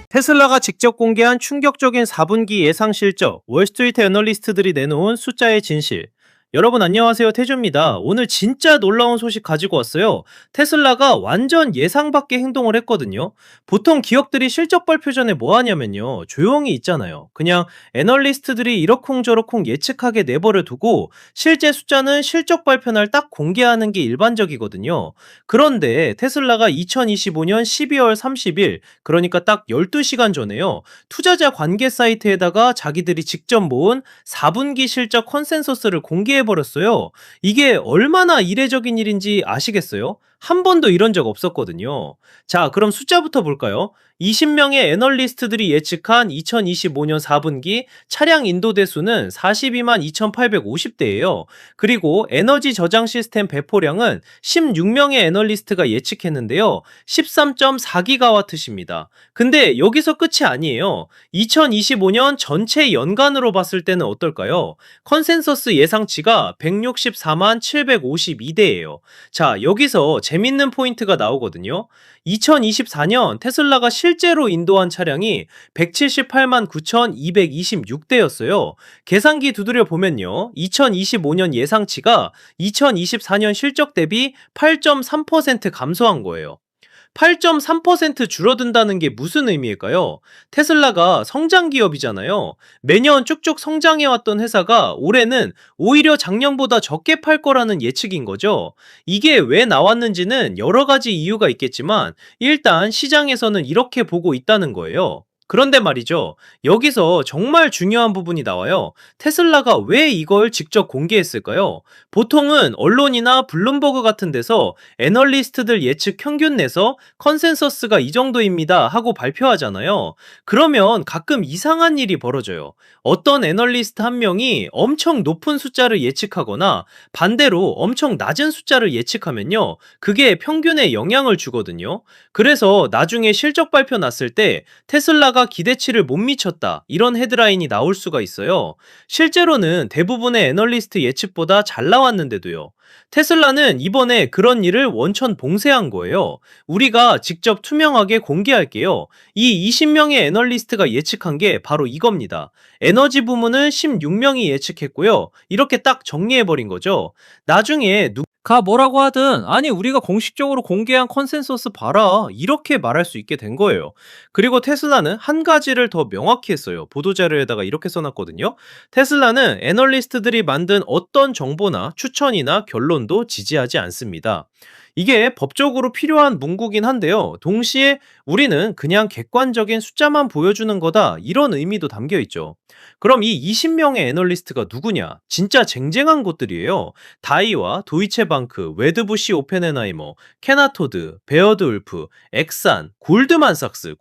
테슬라가 직접 공개한 충격적인 4분기 예상 실적, 월스트리트 애널리스트들이 내놓은 숫자의 진실. 여러분 안녕하세요, 태조입니다. 오늘 진짜 놀라운 소식 가지고 왔어요. 테슬라가 완전 예상 밖의 행동을 했거든요. 보통 기업들이 실적 발표 전에 뭐 하냐면요, 조용히 있잖아요. 그냥 애널리스트들이 이러쿵저러쿵 예측하게 내버려 두고 실제 숫자는 실적 발표 날 딱 공개하는 게 일반적이거든요. 그런데 테슬라가 2025년 12월 30일, 그러니까 딱 12시간 전에요, 투자자 관계 사이트에다가 자기들이 직접 모은 4분기 실적 컨센서스를 공개해버렸어요. 이게 얼마나 이례적인 일인지 아시겠어요? 한 번도 이런 적 없었거든요. 자, 그럼 숫자부터 볼까요? 20명의 애널리스트들이 예측한 2025년 4분기 차량 인도 대수는 42만 2,850대예요. 그리고 에너지 저장 시스템 배포량은 16명의 애널리스트가 예측했는데요. 13.4기가와트십니다. 근데 여기서 끝이 아니에요. 2025년 전체 연간으로 봤을 때는 어떨까요? 컨센서스 예상치가 164만 752대예요. 자, 여기서 재밌는 포인트가 나오거든요. 2024년 테슬라가 실제로 인도한 차량이 178만 9,226대였어요. 계산기 두드려 보면요, 2025년 예상치가 2024년 실적 대비 8.3% 감소한 거예요. 8.3% 줄어든다는 게 무슨 의미일까요? 테슬라가 성장 기업이잖아요. 매년 쭉쭉 성장해왔던 회사가 올해는 오히려 작년보다 적게 팔 거라는 예측인 거죠. 이게 왜 나왔는지는 여러 가지 이유가 있겠지만 일단 시장에서는 이렇게 보고 있다는 거예요. 그런데 말이죠, 여기서 정말 중요한 부분이 나와요. 테슬라가 왜 이걸 직접 공개했을까요? 보통은 언론이나 블룸버그 같은 데서 애널리스트들 예측 평균 내서 컨센서스가 이 정도입니다 하고 발표하잖아요. 그러면 가끔 이상한 일이 벌어져요. 어떤 애널리스트 한 명이 엄청 높은 숫자를 예측하거나 반대로 엄청 낮은 숫자를 예측하면요, 그게 평균에 영향을 주거든요. 그래서 나중에 실적 발표 났을 때 테슬라가 기대치를 못 미쳤다, 이런 헤드라인이 나올 수가 있어요. 실제로는 대부분의 애널리스트 예측보다 잘 나왔는데도요. 테슬라는 이번에 그런 일을 원천 봉쇄한 거예요. 우리가 직접 투명하게 공개할게요. 이 20명의 애널리스트가 예측한 게 바로 이겁니다. 에너지 부문은 16명이 예측했고요. 이렇게 딱 정리해버린 거죠. 나중에 누가 뭐라고 하든, 아니 우리가 공식적으로 공개한 컨센서스 봐라, 이렇게 말할 수 있게 된 거예요. 그리고 테슬라는 한 가지를 더 명확히 했어요. 보도자료에다가 이렇게 써놨거든요. 테슬라는 애널리스트들이 만든 어떤 정보나 추천이나 결론도 지지하지 않습니다. 이게 법적으로 필요한 문구긴 한데요, 동시에 우리는 그냥 객관적인 숫자만 보여주는 거다, 이런 의미도 담겨 있죠. 그럼 이 20명의 애널리스트가 누구냐? 진짜 쟁쟁한 곳들이에요. 다이와 도이체방크, 웨드부시 오펜헤나이머, 케나토드, 베어드 울프, 엑산, 골드만삭스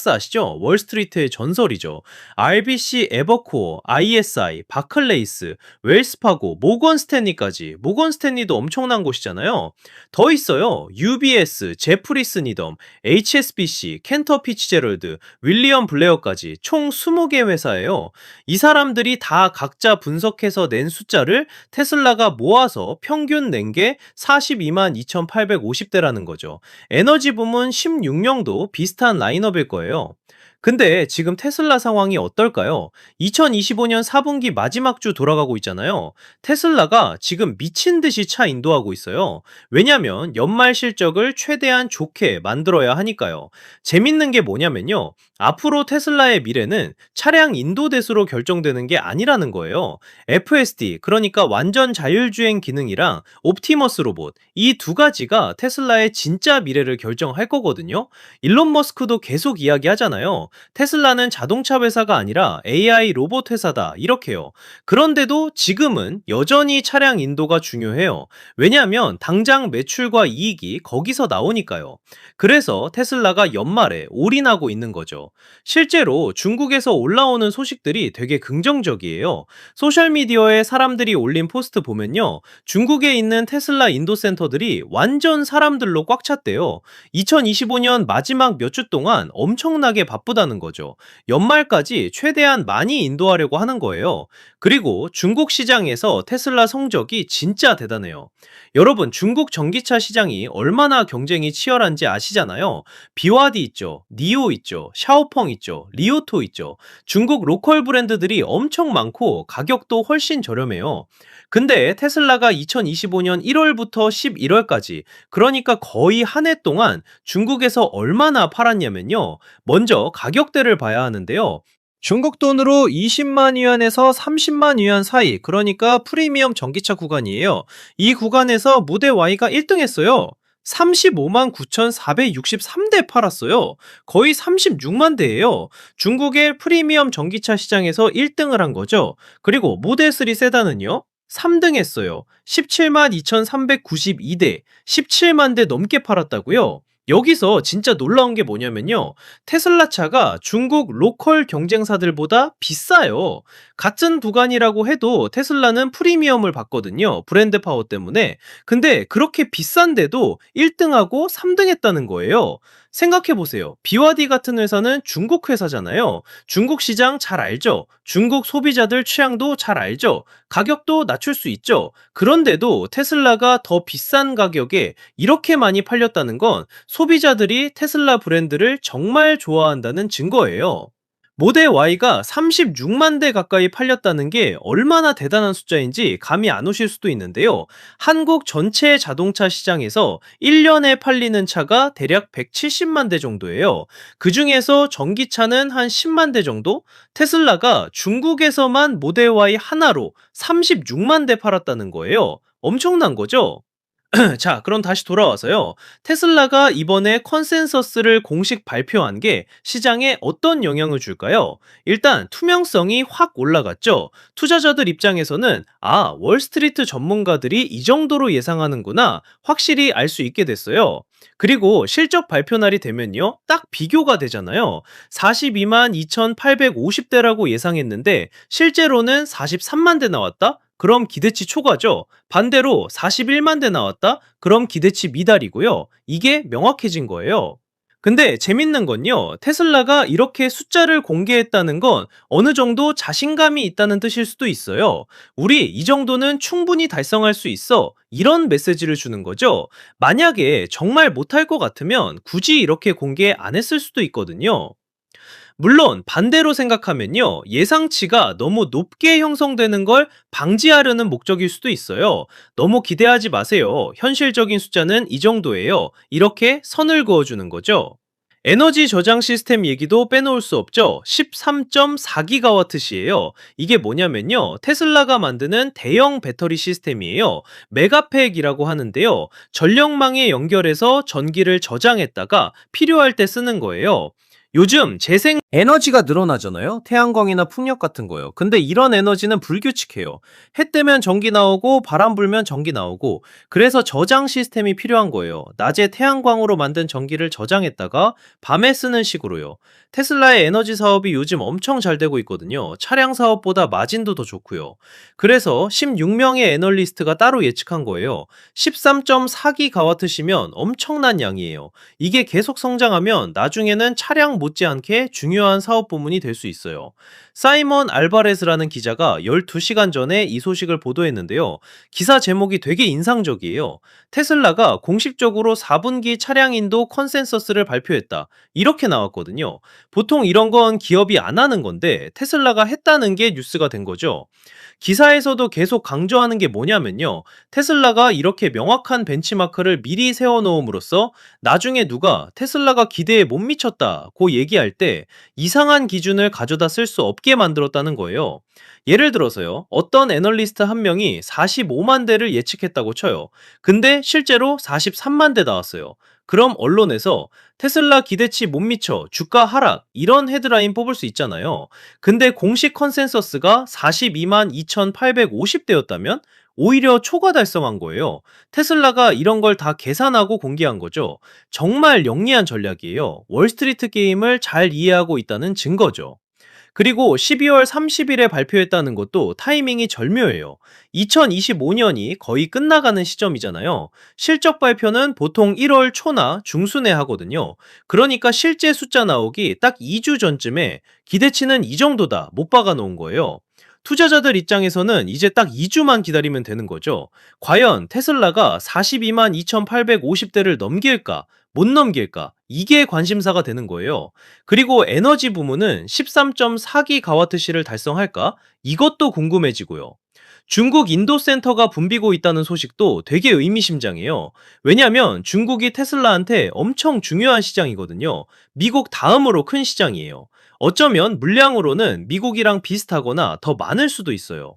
아시죠? 월스트리트의 전설이죠. RBC, 에버코어, ISI, 바클레이스, 웰스파고, 모건스탠리까지. 모건스탠리도 엄청난 곳이잖아요. 더 있어요. UBS, 제프리스 니덤, HSBC, 켄터 피츠제럴드, 윌리엄 블레어까지 총 20개 회사예요. 이 사람들이 다 각자 분석해서 낸 숫자를 테슬라가 모아서 평균 낸 게 42만 2,850대라는 거죠. 에너지 부문 16명도 비슷한 라인업일 거예요. 근데 지금 테슬라 상황이 어떨까요? 2025년 4분기 마지막 주 돌아가고 있잖아요. 테슬라가 지금 미친 듯이 차 인도하고 있어요. 왜냐면 연말 실적을 최대한 좋게 만들어야 하니까요. 재밌는 게 뭐냐면요, 앞으로 테슬라의 미래는 차량 인도 대수로 결정되는 게 아니라는 거예요. FSD, 그러니까 완전 자율주행 기능이랑 옵티머스 로봇, 이 두 가지가 테슬라의 진짜 미래를 결정할 거거든요. 일론 머스크도 계속 이야기하잖아요. 테슬라는 자동차 회사가 아니라 AI 로봇 회사다, 이렇게요. 그런데도 지금은 여전히 차량 인도가 중요해요. 왜냐하면 당장 매출과 이익이 거기서 나오니까요. 그래서 테슬라가 연말에 올인하고 있는 거죠. 실제로 중국에서 올라오는 소식들이 되게 긍정적이에요. 소셜미디어에 사람들이 올린 포스트 보면요, 중국에 있는 테슬라 인도 센터들이 완전 사람들로 꽉 찼대요. 2025년 마지막 몇 주 동안 엄청나게 바쁘다고 거다는 거죠. 연말까지 최대한 많이 인도하려고 하는 거예요. 그리고 중국 시장에서 테슬라 성적이 진짜 대단해요. 여러분, 중국 전기차 시장이 얼마나 경쟁이 치열한지 아시잖아요. 비와디 있죠, 니오 있죠, 샤오펑 있죠, 리오토 있죠. 중국 로컬 브랜드들이 엄청 많고 가격도 훨씬 저렴해요. 근데 테슬라가 2025년 1월부터 11월까지, 그러니까 거의 한 해 동안 중국에서 얼마나 팔았냐면요. 먼저 가격대를 봐야 하는데요. 중국 돈으로 20만 위안에서 30만 위안 사이, 그러니까 프리미엄 전기차 구간이에요. 이 구간에서 모델 Y가 1등 했어요. 35만 9,463대 팔았어요. 거의 36만 대예요. 중국의 프리미엄 전기차 시장에서 1등을 한 거죠. 그리고 모델 3 세단은요, 3등 했어요. 17만 2,392대, 17만 대 넘게 팔았다고요. 여기서 진짜 놀라운 게 뭐냐면요. 테슬라 차가 중국 로컬 경쟁사들보다 비싸요. 같은 구간이라고 해도 테슬라는 프리미엄을 받거든요. 브랜드 파워 때문에. 근데 그렇게 비싼데도 1등하고 3등 했다는 거예요. 생각해보세요. BYD 같은 회사는 중국 회사잖아요. 중국 시장 잘 알죠? 중국 소비자들 취향도 잘 알죠? 가격도 낮출 수 있죠? 그런데도 테슬라가 더 비싼 가격에 이렇게 많이 팔렸다는 건 소비자들이 테슬라 브랜드를 정말 좋아한다는 증거예요. 모델 Y가 36만 대 가까이 팔렸다는 게 얼마나 대단한 숫자인지 감이 안 오실 수도 있는데요. 한국 전체 자동차 시장에서 1년에 팔리는 차가 대략 170만 대 정도예요. 그 중에서 전기차는 한 10만 대 정도? 테슬라가 중국에서만 모델 Y 하나로 36만 대 팔았다는 거예요. 엄청난 거죠? 자, 그럼 다시 돌아와서요. 테슬라가 이번에 컨센서스를 공식 발표한 게 시장에 어떤 영향을 줄까요? 일단 투명성이 확 올라갔죠. 투자자들 입장에서는 월스트리트 전문가들이 이 정도로 예상하는구나 확실히 알 수 있게 됐어요. 그리고 실적 발표 날이 되면요, 딱 비교가 되잖아요. 42만 2,850대라고 예상했는데 실제로는 43만 대 나왔다? 그럼 기대치 초과죠. 반대로 41만 대 나왔다? 그럼 기대치 미달이고요. 이게 명확해진 거예요. 근데 재밌는 건요, 테슬라가 이렇게 숫자를 공개했다는 건 어느 정도 자신감이 있다는 뜻일 수도 있어요. 우리 이 정도는 충분히 달성할 수 있어. 이런 메시지를 주는 거죠. 만약에 정말 못할 것 같으면 굳이 이렇게 공개 안 했을 수도 있거든요. 물론 반대로 생각하면요, 예상치가 너무 높게 형성되는 걸 방지하려는 목적일 수도 있어요. 너무 기대하지 마세요. 현실적인 숫자는 이 정도예요. 이렇게 선을 그어주는 거죠. 에너지 저장 시스템 얘기도 빼놓을 수 없죠. 13.4기가와트시예요. 이게 뭐냐면요, 테슬라가 만드는 대형 배터리 시스템이에요. 메가팩이라고 하는데요, 전력망에 연결해서 전기를 저장했다가 필요할 때 쓰는 거예요. 요즘 재생 에너지가 늘어나잖아요. 태양광이나 풍력 같은 거요. 근데 이런 에너지는 불규칙해요. 해 뜨면 전기 나오고 바람 불면 전기 나오고, 그래서 저장 시스템이 필요한 거예요. 낮에 태양광으로 만든 전기를 저장했다가 밤에 쓰는 식으로요. 테슬라의 에너지 사업이 요즘 엄청 잘 되고 있거든요. 차량 사업보다 마진도 더 좋고요. 그래서 16명의 애널리스트가 따로 예측한 거예요. 13.4기가와트시면 엄청난 양이에요. 이게 계속 성장하면 나중에는 차량 못지않게 중요한 사업 부문이 될 수 있어요. 사이먼 알바레스라는 기자가 12시간 전에 이 소식을 보도했는데요. 기사 제목이 되게 인상적이에요. 테슬라가 공식적으로 4분기 차량 인도 컨센서스를 발표했다. 이렇게 나왔거든요. 보통 이런 건 기업이 안 하는 건데 테슬라가 했다는 게 뉴스가 된 거죠. 기사에서도 계속 강조하는 게 뭐냐면요, 테슬라가 이렇게 명확한 벤치마크를 미리 세워놓음으로써 나중에 누가 테슬라가 기대에 못 미쳤다고 얘기할 때 이상한 기준을 가져다 쓸 수 없게 만들었다는 거예요. 예를 들어서요, 어떤 애널리스트 한 명이 45만 대를 예측했다고 쳐요. 근데 실제로 43만 대 나왔어요. 그럼 언론에서 테슬라 기대치 못 미쳐 주가 하락, 이런 헤드라인 뽑을 수 있잖아요. 근데 공식 컨센서스가 42만 2,850대였다면 오히려 초과 달성한 거예요. 테슬라가 이런 걸 다 계산하고 공개한 거죠. 정말 영리한 전략이에요. 월스트리트 게임을 잘 이해하고 있다는 증거죠. 그리고 12월 30일에 발표했다는 것도 타이밍이 절묘해요. 2025년이 거의 끝나가는 시점이잖아요. 실적 발표는 보통 1월 초나 중순에 하거든요. 그러니까 실제 숫자 나오기 딱 2주 전쯤에 기대치는 이 정도다 못 박아 놓은 거예요. 투자자들 입장에서는 이제 딱 2주만 기다리면 되는 거죠. 과연 테슬라가 42만 2,850대를 넘길까? 못 넘길까? 이게 관심사가 되는 거예요. 그리고 에너지 부문은 13.4기가와트시를 달성할까? 이것도 궁금해지고요. 중국 인도센터가 붐비고 있다는 소식도 되게 의미심장해요. 왜냐하면 중국이 테슬라한테 엄청 중요한 시장이거든요. 미국 다음으로 큰 시장이에요. 어쩌면 물량으로는 미국이랑 비슷하거나 더 많을 수도 있어요.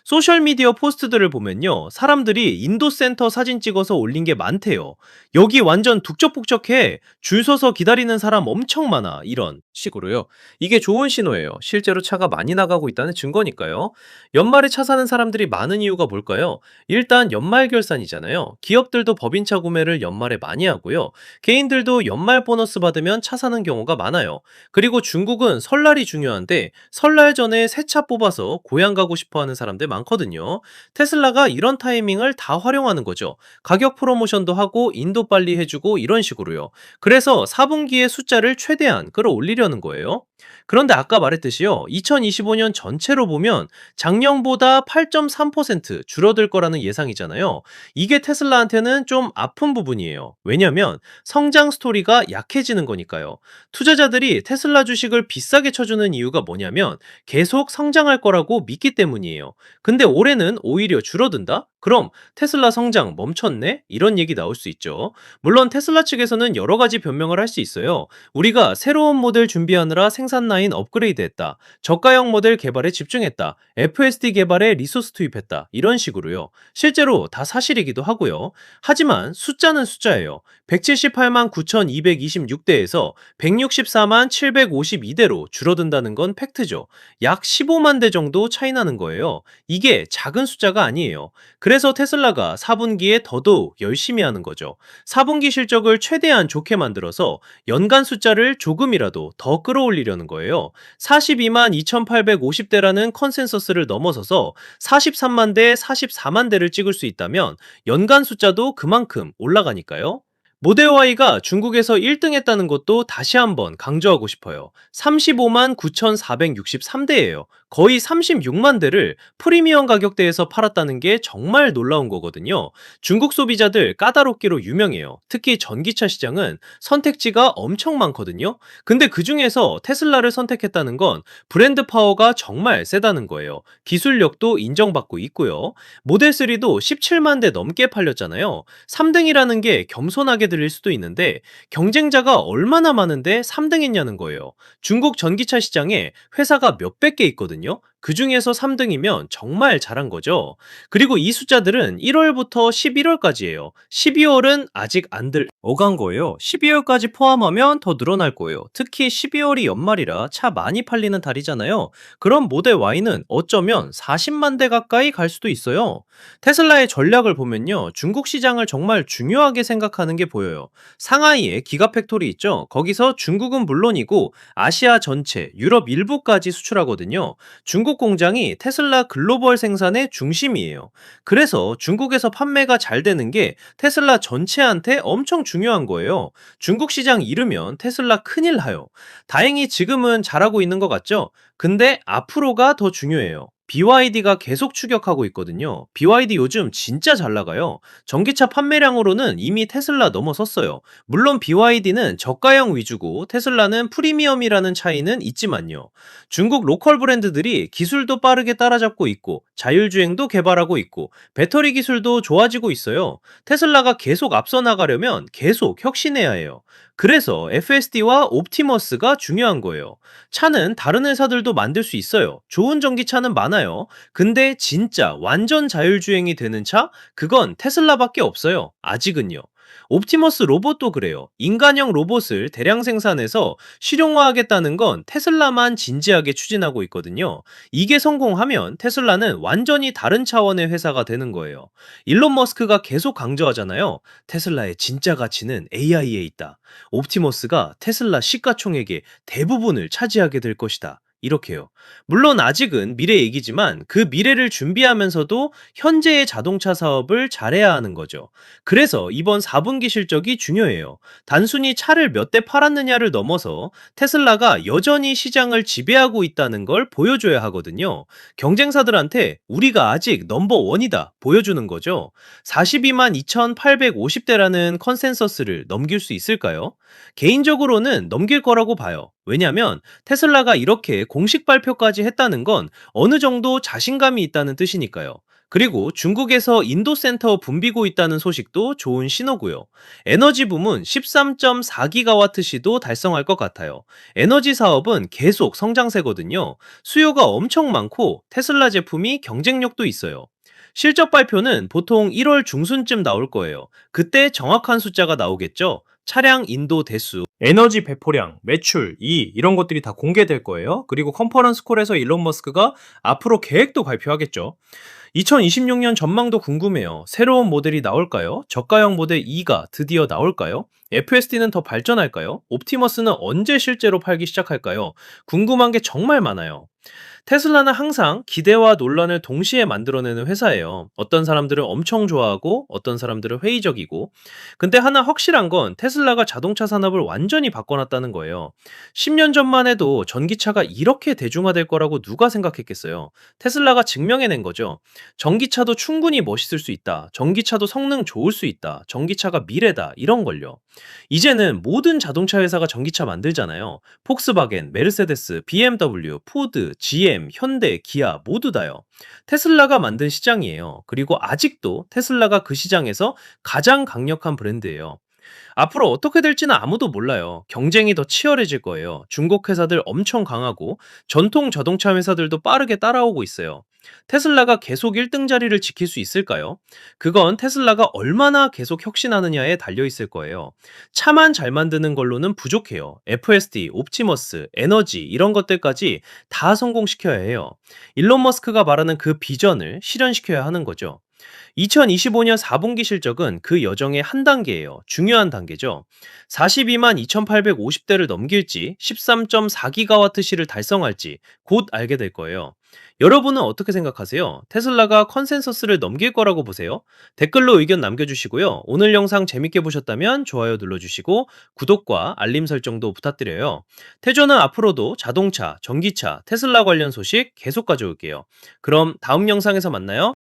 소셜미디어 포스트들을 보면요. 사람들이 인도센터 사진 찍어서 올린 게 많대요. 여기 완전 북적북적해. 줄 서서 기다리는 사람 엄청 많아. 이런 식으로요. 이게 좋은 신호예요. 실제로 차가 많이 나가고 있다는 증거니까요. 연말에 차 사는 사람들이 많은 이유가 뭘까요? 일단 연말 결산이잖아요. 기업들도 법인차 구매를 연말에 많이 하고요. 개인들도 연말 보너스 받으면 차 사는 경우가 많아요. 그리고 중국은 설날이 중요한데 설날 전에 새 차 뽑아서 고향 가고 싶어 하는 사람들 많거든요. 테슬라가 이런 타이밍을 다 활용하는 거죠. 가격 프로모션도 하고 인도 빨리 해주고 이런 식으로요. 그래서 4분기의 숫자를 최대한 끌어올리려는 거예요. 그런데 아까 말했듯이요. 2025년 전체로 보면 작년보다 8.3% 줄어들 거라는 예상이잖아요. 이게 테슬라한테는 좀 아픈 부분이에요. 왜냐면 성장 스토리가 약해지는 거니까요. 투자자들이 테슬라 주식을 비싸게 쳐주는 이유가 뭐냐면 계속 성장할 거라고 믿기 때문이에요. 근데 올해는 오히려 줄어든다? 그럼 테슬라 성장 멈췄네? 이런 얘기 나올 수 있죠. 물론 테슬라 측에서는 여러 가지 변명을 할 수 있어요. 우리가 새로운 모델 준비하느라 생산 라인 업그레이드 했다. 저가형 모델 개발에 집중했다. FSD 개발에 리소스 투입했다. 이런 식으로요. 실제로 다 사실이기도 하고요. 하지만 숫자는 숫자예요. 178만 9,226대에서 164만 752대로 줄어든다는 건 팩트죠. 약 15만 대 정도 차이 나는 거예요. 이게 작은 숫자가 아니에요. 그래서 테슬라가 4분기에 더더욱 열심히 하는 거죠. 4분기 실적을 최대한 좋게 만들어서 연간 숫자를 조금이라도 더 끌어올리려는 거예요. 42만 2,850대라는 컨센서스를 넘어서서 43만 대, 44만 대를 찍을 수 있다면 연간 숫자도 그만큼 올라가니까요. 모델 Y가 중국에서 1등 했다는 것도 다시 한번 강조하고 싶어요. 35만 9,463대예요. 거의 36만 대를 프리미엄 가격대에서 팔았다는 게 정말 놀라운 거거든요. 중국 소비자들 까다롭기로 유명해요. 특히 전기차 시장은 선택지가 엄청 많거든요. 근데 그 중에서 테슬라를 선택했다는 건 브랜드 파워가 정말 세다는 거예요. 기술력도 인정받고 있고요. 모델 3도 17만 대 넘게 팔렸잖아요. 3등이라는 게 겸손하게 들릴 수도 있는데 경쟁자가 얼마나 많은데 3등 했냐는 거예요. 중국 전기차 시장에 회사가 몇백 개 있거든요. 그 중에서 3등이면 정말 잘한 거죠. 그리고 이 숫자들은 1월부터 11월까지예요. 12월은 아직 안 오간 거예요. 12월까지 포함하면 더 늘어날 거예요. 특히 12월이 연말이라 차 많이 팔리는 달이잖아요. 그럼 모델 Y는 어쩌면 40만 대 가까이 갈 수도 있어요. 테슬라의 전략을 보면요. 중국 시장을 정말 중요하게 생각하는 게 보여요. 상하이에 기가팩토리 있죠. 거기서 중국은 물론이고 아시아 전체, 유럽 일부까지 수출하거든요. 중국 공장이 테슬라 글로벌 생산의 중심이에요. 그래서 중국에서 판매가 잘 되는 게 테슬라 전체한테 엄청 중요한 거예요. 중국 시장 잃으면 테슬라 큰일 나요. 다행히 지금은 잘하고 있는 것 같죠? 근데 앞으로가 더 중요해요. BYD가 계속 추격하고 있거든요. BYD 요즘 진짜 잘 나가요. 전기차 판매량으로는 이미 테슬라 넘어섰어요. 물론 BYD는 저가형 위주고 테슬라는 프리미엄이라는 차이는 있지만요. 중국 로컬 브랜드들이 기술도 빠르게 따라잡고 있고 자율주행도 개발하고 있고 배터리 기술도 좋아지고 있어요. 테슬라가 계속 앞서 나가려면 계속 혁신해야 해요. 그래서 FSD와 옵티머스가 중요한 거예요. 차는 다른 회사들도 만들 수 있어요. 좋은 전기차는 많아요. 근데 진짜 완전 자율주행이 되는 차? 그건 테슬라밖에 없어요. 아직은요. 옵티머스 로봇도 그래요. 인간형 로봇을 대량 생산해서 실용화하겠다는 건 테슬라만 진지하게 추진하고 있거든요. 이게 성공하면 테슬라는 완전히 다른 차원의 회사가 되는 거예요. 일론 머스크가 계속 강조하잖아요. 테슬라의 진짜 가치는 AI에 있다. 옵티머스가 테슬라 시가총액의 대부분을 차지하게 될 것이다. 이렇게요. 물론 아직은 미래 얘기지만 그 미래를 준비하면서도 현재의 자동차 사업을 잘해야 하는 거죠. 그래서 이번 4분기 실적이 중요해요. 단순히 차를 몇 대 팔았느냐를 넘어서 테슬라가 여전히 시장을 지배하고 있다는 걸 보여줘야 하거든요. 경쟁사들한테 우리가 아직 넘버 원이다 보여주는 거죠. 42만 2,850대라는 컨센서스를 넘길 수 있을까요? 개인적으로는 넘길 거라고 봐요. 왜냐면 테슬라가 이렇게 공식 발표까지 했다는 건 어느 정도 자신감이 있다는 뜻이니까요. 그리고 중국에서 인도 센터 붐비고 있다는 소식도 좋은 신호고요. 에너지 부문 13.4기가와트 시도 달성할 것 같아요. 에너지 사업은 계속 성장세거든요. 수요가 엄청 많고 테슬라 제품이 경쟁력도 있어요. 실적 발표는 보통 1월 중순쯤 나올 거예요. 그때 정확한 숫자가 나오겠죠? 차량 인도 대수, 에너지 배포량, 매출, 이런 것들이 다 공개될 거예요. 그리고 컨퍼런스 콜에서 일론 머스크가 앞으로 계획도 발표하겠죠. 2026년 전망도 궁금해요. 새로운 모델이 나올까요? 저가형 모델 2가 드디어 나올까요? FSD는 더 발전할까요? 옵티머스는 언제 실제로 팔기 시작할까요? 궁금한 게 정말 많아요. 테슬라는 항상 기대와 논란을 동시에 만들어내는 회사예요. 어떤 사람들은 엄청 좋아하고 어떤 사람들은 회의적이고. 근데 하나 확실한 건 테슬라가 자동차 산업을 완전히 바꿔놨다는 거예요. 10년 전만 해도 전기차가 이렇게 대중화될 거라고 누가 생각했겠어요. 테슬라가 증명해낸 거죠. 전기차도 충분히 멋있을 수 있다. 전기차도 성능 좋을 수 있다. 전기차가 미래다. 이런 걸요. 이제는 모든 자동차 회사가 전기차 만들잖아요. 폭스바겐, 메르세데스, BMW, 포드, GM, 현대, 기아 모두 다요. 테슬라가 만든 시장이에요. 그리고 아직도 테슬라가 그 시장에서 가장 강력한 브랜드예요. 앞으로 어떻게 될지는 아무도 몰라요. 경쟁이 더 치열해질 거예요. 중국 회사들 엄청 강하고 전통 자동차 회사들도 빠르게 따라오고 있어요. 테슬라가 계속 1등 자리를 지킬 수 있을까요? 그건 테슬라가 얼마나 계속 혁신하느냐에 달려 있을 거예요. 차만 잘 만드는 걸로는 부족해요. FSD, 옵티머스, 에너지 이런 것들까지 다 성공시켜야 해요. 일론 머스크가 말하는 그 비전을 실현시켜야 하는 거죠. 2025년 4분기 실적은 그 여정의 한 단계예요. 중요한 단계죠. 42만 2,850대를 넘길지 13.4기가와트 시를 달성할지 곧 알게 될 거예요. 여러분은 어떻게 생각하세요? 테슬라가 컨센서스를 넘길 거라고 보세요? 댓글로 의견 남겨주시고요. 오늘 영상 재밌게 보셨다면 좋아요 눌러주시고 구독과 알림 설정도 부탁드려요. 태조는 앞으로도 자동차, 전기차, 테슬라 관련 소식 계속 가져올게요. 그럼 다음 영상에서 만나요.